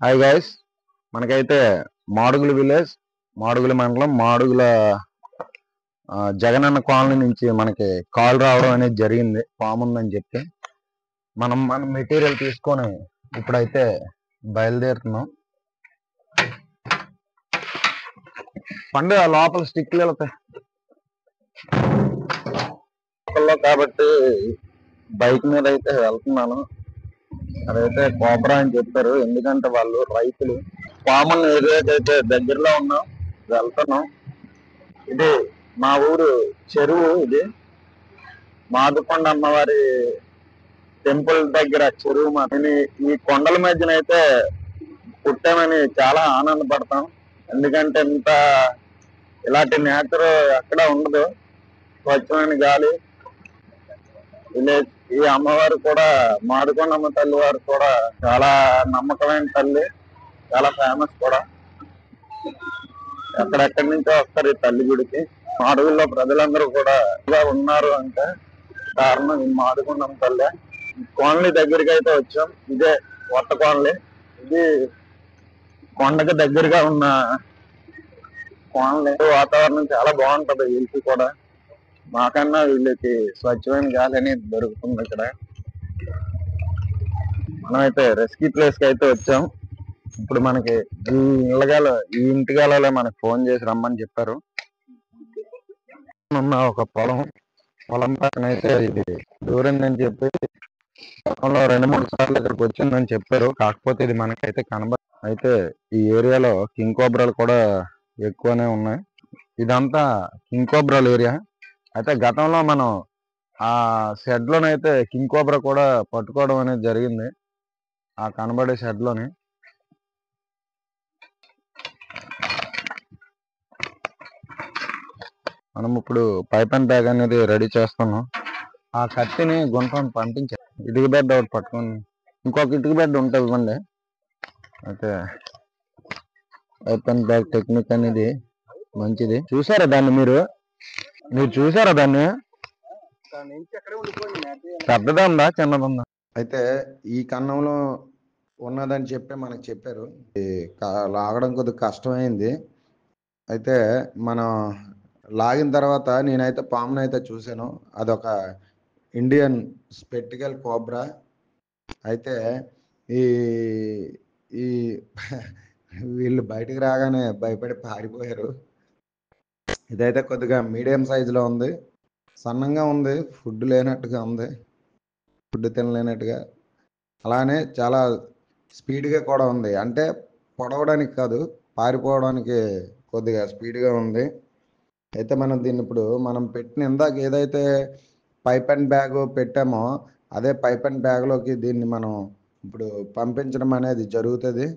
Hi guys, మనకైతే Madugula village, Madugula మండలం, Madugula Jagananna colony నుంచి మనకి కాల్ రావడం అనేది జరిగింది. పాము ఉందని చెప్పి మన మెటీరియల్ తీసుకొని ఇప్పుడైతే బయలుదేరుతున్నాం. పండుగ లోపల స్టిక్లు వెళ్తాయి కాబట్టి బైక్ మీద అయితే వెళ్తున్నాను. అదైతే కోబ్రా అని చెప్పారు, ఎందుకంటే వాళ్ళు రైతులు. కామన్ ఏరియాకైతే దగ్గరలో ఉన్నాం, వెళ్తున్నాం. ఇది మా ఊరు చెరువు, ఇది మాదుకొండ అమ్మవారి టెంపుల్ దగ్గర చెరువు. ఈ కొండల మధ్యన అయితే పుట్టామని చాలా ఆనందపడతాం, ఎందుకంటే ఇంత ఇలాంటి నేచర్ ఎక్కడ ఉండదు. స్వచ్ఛమైన గాలి, విలేజ్. ఈ అమ్మవారు కూడా, మాడుకొండమ్మ తల్లి వారు కూడా చాలా నమ్మకమైన తల్లి, చాలా ఫేమస్ కూడా. ఎక్కడెక్కడి నుంచో వస్తారు ఈ తల్లి గుడికి. మాడుగుల్లో ప్రజలందరూ కూడా ఉన్నారు అంటే కారణం ఈ మాడుకొండమ్మ తల్లి. కాలనీ దగ్గరికి అయితే వచ్చాం. ఇదే కొత్త కాలనీ. ఇది కొండకి దగ్గరగా ఉన్న కాలనీ. వాతావరణం చాలా బాగుంటది వీళ్ళకి కూడా, మాకన్నా వీళ్ళకి స్వచ్ఛమైన గాలి అనేది దొరుకుతుంది ఇక్కడ. మనమైతే రెస్క్యూ ప్లేస్ కి అయితే వచ్చాం. ఇప్పుడు మనకి ఈ ఇంటిగాలలో మనకు ఫోన్ చేసి రమ్మని చెప్పారు. ఉన్న ఒక పొలం పక్కన అయితే ఇది దూరిందని చెప్పి పొలంలో 2-3 సార్లు ఇక్కడికి వచ్చిందని చెప్పారు. కాకపోతే ఇది మనకైతే అయితే ఈ ఏరియాలో కింగ్ కోబ్రాలు కూడా ఎక్కువనే ఉన్నాయి. ఇదంతా కింగ్ కోబ్రాల ఏరియా. అయితే గతంలో మనం ఆ షెడ్ లోనైతే కింగ్ కోబ్రా కూడా పట్టుకోవడం అనేది జరిగింది, ఆ కనబడే షెడ్ లోని. మనం ఇప్పుడు పైప్ అండ్ బ్యాగ్ అనేది రెడీ చేస్తున్నాం. ఆ కత్తిని గుంటని పంపించాం. ఇటుక బెడ్ ఒకటి పట్టుకొని, ఇంకొక ఇటుక బెడ్ ఉంటుంది ఇవ్వండి. అయితే పైప్ అండ్ బ్యాగ్ టెక్నిక్ అనేది మంచిది. చూసారా దాన్ని? మీరు చూసారా దాన్ని? పెద్దదా ఉందా, చిన్నదా ఉందా? అయితే ఈ కన్నంలో ఉన్నదని చెప్పి మనకు చెప్పారు. లాగడం కొద్దిగా కష్టమైంది. అయితే మనం లాగిన తర్వాత నేనైతే పామునైతే చూశాను. అదొక ఇండియన్ స్పెక్టికల్ కోబ్రా. అయితే ఈ ఈ వీళ్ళు బయటికి రాగానే భయపడి పారిపోయారు. ఇదైతే కొద్దిగా మీడియం సైజులో ఉంది, సన్నంగా ఉంది, ఫుడ్ లేనట్టుగా ఉంది, ఫుడ్ తినలేనట్టుగా. అలానే చాలా స్పీడ్గా కూడా ఉంది. అంటే పొడవడానికి కాదు, పారిపోవడానికి కొద్దిగా స్పీడ్గా ఉంది. అయితే మనం దీన్ని ఇప్పుడు మనం పెట్టిన ఇందాక ఏదైతే పైప్ అండ్ బ్యాగ్ పెట్టామో అదే పైప్ అండ్ బ్యాగ్లోకి దీన్ని మనం ఇప్పుడు పంపించడం అనేది జరుగుతుంది.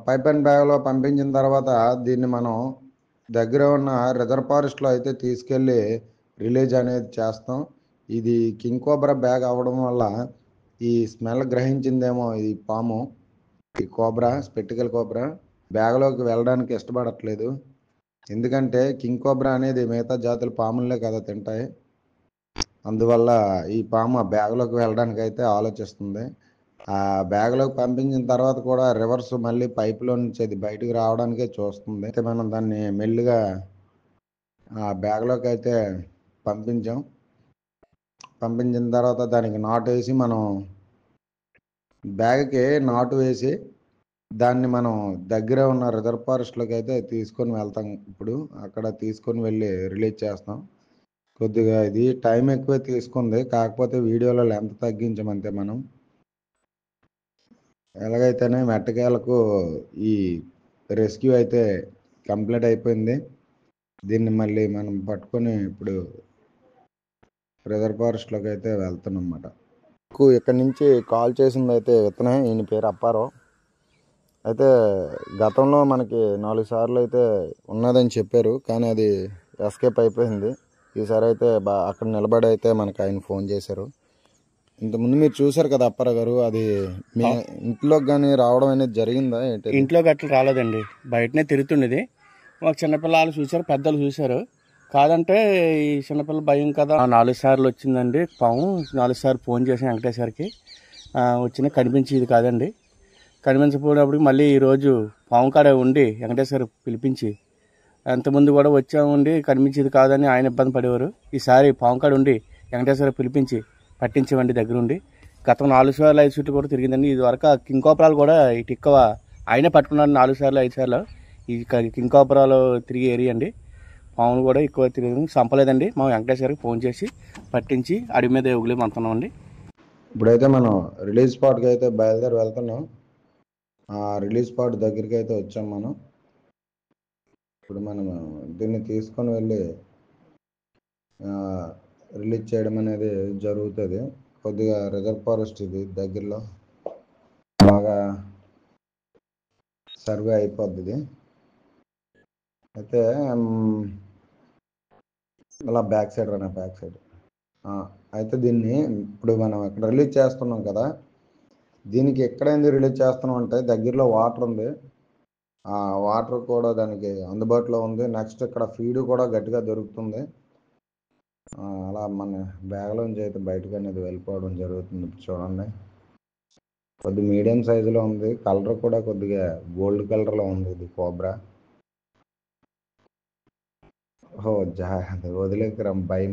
పైప్ అండ్ బ్యాగ్లో పంపించిన తర్వాత దీన్ని మనం దగ్గర ఉన్న రిజర్వ్ ఫారెస్ట్లో అయితే తీసుకెళ్ళి రిలీజ్ అనేది చేస్తాం. ఇది కింగ్ కోబ్రా బ్యాగ్ అవ్వడం వల్ల ఈ స్మెల్ గ్రహించిందేమో ఈ పాము, ఈ కోబ్రా, స్పెక్టికల్ కోబ్రా బ్యాగ్లోకి వెళ్ళడానికి ఇష్టపడట్లేదు. ఎందుకంటే కింగ్ కోబ్రా అనేది మిగతా జాతుల పాములే కదా తింటాయి. అందువల్ల ఈ పాము బ్యాగ్లోకి వెళ్ళడానికి అయితే ఆలోచిస్తుంది. ఆ బ్యాగ్లోకి పంపించిన తర్వాత కూడా రివర్స్ మళ్ళీ పైపులో నుంచి అది బయటకు రావడానికే చూస్తుంది. అయితే మనం దాన్ని మెల్లిగా ఆ బ్యాగ్లోకి అయితే పంపించాం. పంపించిన తర్వాత దానికి నాటు వేసి, మనం బ్యాగ్కి నాటు వేసి దాన్ని మనం దగ్గర ఉన్న రిజర్వ్ ఫారెస్ట్లోకి అయితే తీసుకొని వెళ్తాం. ఇప్పుడు అక్కడ తీసుకొని వెళ్ళి రిలీజ్ చేస్తాం. కొద్దిగా ఇది టైం ఎక్కువ తీసుకుంది, కాకపోతే వీడియోలో లెంత్ తగ్గించమంతే. మనం ఎలాగైతేనే మెట్టకేలకు ఈ రెస్క్యూ అయితే కంప్లీట్ అయిపోయింది. దీన్ని మళ్ళీ మనం పట్టుకొని ఇప్పుడు రిజర్వ్ ఫారెస్ట్లోకి అయితే వెళ్తున్నాం అన్నమాట. ఇక్కడి నుంచి కాల్ చేసింది అయితే ఇతనే, ఈయన పేరు అప్పారావు. అయితే గతంలో మనకి 4 సార్లు అయితే ఉన్నదని చెప్పారు, కానీ అది ఎస్కేప్ అయిపోయింది. ఈసారి అయితే అక్కడ నిలబడి అయితే మనకు ఆయన ఫోన్ చేశారు. ఇంతకుముందు మీరు చూసారు కదా అప్పారావు గారు, అది మీ ఇంట్లోకి కానీ రావడం అనేది జరిగిందా ఏంటి? ఇంట్లోకి అట్లా రాలేదండి, బయటనే తిరుగుతుండేది. ఒక చిన్నపిల్లలు చూశారు, పెద్దలు చూశారు. కాదంటే ఈ చిన్నపిల్ల భయం కదా. 4 సార్లు వచ్చిందండి పాము. 4 సార్లు ఫోన్ చేసాను వెంకటేశ్వరికి, వచ్చినా కనిపించేది కాదండి. కనిపించకపోయినప్పటికి మళ్ళీ ఈరోజు పాము కాడ ఉండి వెంకటేశ్వర పిలిపించి, అంతకుముందు కూడా వచ్చామండి కనిపించేది కాదని ఆయన ఇబ్బంది పడేవారు. ఈసారి పాము కాడ ఉండి వెంకటేశ్వర పిలిపించి పట్టించేవండి దగ్గరుండి. గతం 4 సార్లు 5 చుట్లు కూడా తిరిగిందండి. ఇది వరకు కింగ్ కోపరాలు కూడా ఇటు ఎక్కువ ఆయనే పట్టుకున్నాడు 4 సార్లు 5 సార్లు. ఈ కింగ్ కోపరాలు తిరిగి ఏరియా అండి. పాములు కూడా ఎక్కువ తిరిగి చంపలేదండి. మా వెంకటేశ్వరికి ఫోన్ చేసి పట్టించి అడిగి మీద ఎగులేమంటున్నామండి. ఇప్పుడైతే మనం రిలీజ్ స్పాట్కి అయితే బయలుదేరి వెళ్తున్నాం. ఆ రిలీజ్ స్పాట్ దగ్గరికి అయితే వచ్చాం మనం. ఇప్పుడు మనం దీన్ని తీసుకొని వెళ్ళి రిలీజ్ చేయడం అనేది జరుగుతుంది. కొద్దిగా రిజర్వ్ ఫారెస్ట్ ఇది దగ్గరలో బాగా సర్వే అయిపోద్ది. అయితే అలా బ్యాక్ సైడ్ అయితే దీన్ని ఇప్పుడు మనం ఇక్కడ రిలీజ్ చేస్తున్నాం కదా, దీనికి ఎక్కడైంది రిలీజ్ చేస్తున్నాం అంటే దగ్గరలో వాటర్ ఉంది. ఆ వాటర్ కూడా దానికి అందుబాటులో ఉంది. నెక్స్ట్ ఇక్కడ ఫీడ్ కూడా గట్టిగా దొరుకుతుంది. అలా మన బ్యాగ్లోంచి అయితే బయటకు అనేది వెళ్ళిపోవడం జరుగుతుంది. చూడండి, కొద్ది మీడియం సైజులో ఉంది. కలర్ కూడా కొద్దిగా గోల్డ్ కలర్లో ఉంది. ఇది కోబ్రా. వదిలేకరా,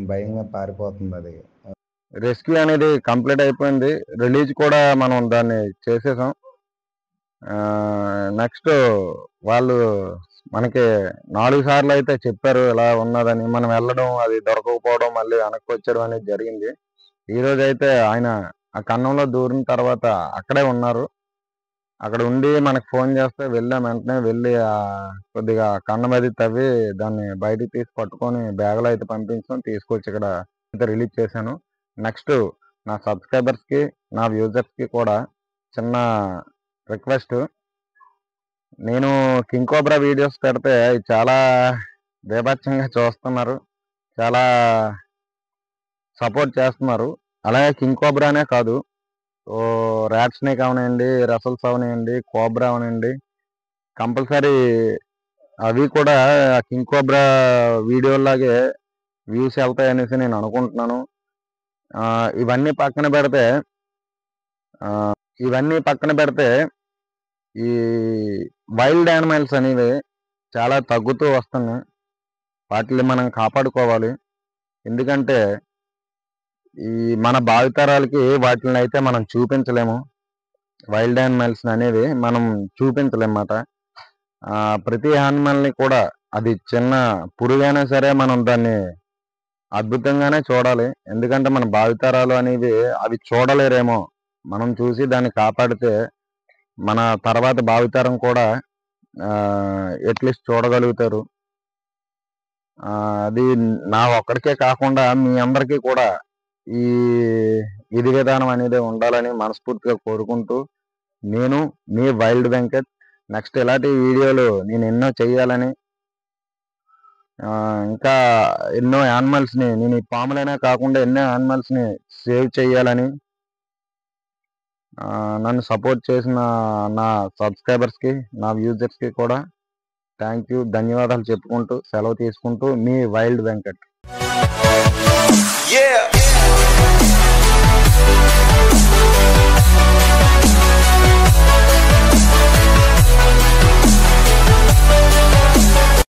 భయంగా పారిపోతుంది. అది రెస్క్యూ అనేది కంప్లీట్ అయిపోయింది. రిలీజ్ కూడా మనం దాన్ని చేసేసాం. నెక్స్ట్ వాళ్ళు మనకి 4 సార్లు అయితే చెప్పారు ఇలా ఉన్నదని. మనం వెళ్ళడం, అది దొరకకపోవడం, మళ్ళీ వెనక్కి వచ్చడం అనేది జరిగింది. ఈరోజు అయితే ఆయన ఆ కన్నంలో దూరిన తర్వాత అక్కడే ఉన్నారు. అక్కడ ఉండి మనకు ఫోన్ చేస్తే వెళ్ళాం. వెంటనే వెళ్ళి కొద్దిగా కన్నం అది తవ్వి దాన్ని బయటికి తీసి పట్టుకొని బ్యాగ్లో అయితే పంపించాం. తీసుకొచ్చి ఇక్కడ అయితే రిలీజ్ చేశాను. నెక్స్ట్ నా సబ్స్క్రైబర్స్కి, నా వ్యూజర్స్కి కూడా చిన్న రిక్వెస్ట్. నేను కింగ్ కోబ్రా వీడియోస్ పెడితే చాలా బేభత్సంగా చూస్తున్నారు, చాలా సపోర్ట్ చేస్తున్నారు. అలాగే కింగ్ కోబ్రానే కాదు, ర్యాట్ స్నేక్ అవనండి, రసల్స్ అవనండి, కోబ్రా అవనండి, కంపల్సరీ అవి కూడా కింగ్ కోబ్రా వీడియోలాగే వ్యూస్ వెళ్తాయి అనేసి నేను అనుకుంటున్నాను. ఇవన్నీ పక్కన పెడితే ఈ వైల్డ్ యానిమల్స్ అనేవి చాలా తగ్గుతూ వస్తున్నాయి. వాటిని మనం కాపాడుకోవాలి. ఎందుకంటే ఈ మన భావితరాలకి వాటిని అయితే మనం చూపించలేము. వైల్డ్ యానిమల్స్ అనేవి మనం చూపించలేమన్నమాట. ప్రతి యానిమల్ని కూడా, అది చిన్న పురుగైనా సరే మనం దాన్ని అద్భుతంగానే చూడాలి. ఎందుకంటే మన భావితరాలు అనేవి అవి చూడలేరేమో. మనం చూసి దాన్ని కాపాడితే మన తర్వాత భావితరం కూడా అట్లీస్ట్ చూడగలుగుతారు. అది నా ఒక్కడికే కాకుండా మీ అందరికీ కూడా ఈ విధి విధానం అనేది ఉండాలని మనస్ఫూర్తిగా కోరుకుంటూ, నేను మీ వైల్డ్ వెంకట్. నెక్స్ట్ ఇలాంటి వీడియోలు నేను ఎన్నో చేయాలని, ఇంకా ఎన్నో యానిమల్స్ని, నేను ఈ పాములైనా కాకుండా ఎన్నో యానిమల్స్ని సేవ్ చేయాలని నన్ను సపోర్ట్ చేసిన నా సబ్స్క్రైబర్స్కి, నా వ్యూజర్స్కి కూడా థ్యాంక్ యూ, ధన్యవాదాలు చెప్పుకుంటూ సెలవు తీసుకుంటూ మీ వైల్డ్ వెంకట్. Yeah.